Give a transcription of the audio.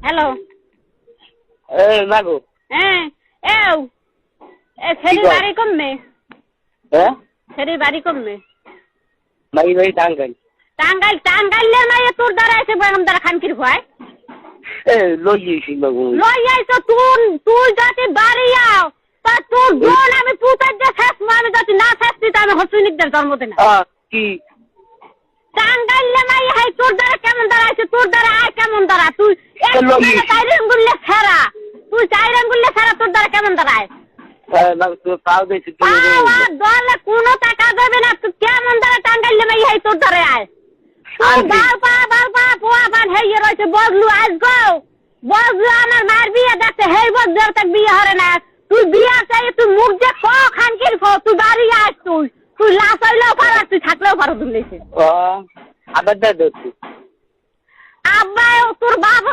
hello মাগো হ্যাঁ এও এ ছেড়ে বাড়ি কমবে হ্যাঁ ছেড়ে বাড়ি কমবে মাই ভাই টাঙ্গাইল টাঙ্গাইলের মাইয়ে তোর দ্বারা এসে বেগম দ্বারা খানকির ভয় লইয়েছি মাগো লই আইছো তুই যাতে বাড়ি আও তা তোর বোন আমি পুতার যে শেষ আমি যাতে না শেষ দিতে আমি হসুনিকদের জন্ম দিই না কি টাঙ্গাইলে মাইয়ে হাই তোর দ্বারা কেমন দ্বারা আছে তোর দ্বারা আয় কেমন দ্বারা তুই চাইরে আঙ্গুলে ছাড়া তুই চাইরে আঙ্গুলে ছাড়া তোর দ্বারা কেমন দ্বারায় পাও দিয়েছি দলে কোনো টাকা দেবে না তুই কেমন দ্বারা টাঙ্গাইলে মাইয়ে হাই তোর দ্বারা আয় বালপা পোয়া বান হেয়ে রয়েছে বদলু আজ গো বদলু আমার মার বিয়ে দেখতে হেই বদলু তাক বিয়ে হরে না তুই বিয়ে চাই তুই মুখ যে খ খানকির খ তুই বাড়ি আস তুই লাশ হইলেও পারা তুই থাকলেও পারো দুলেছে আবার দাদা আব্বা তোর বাবা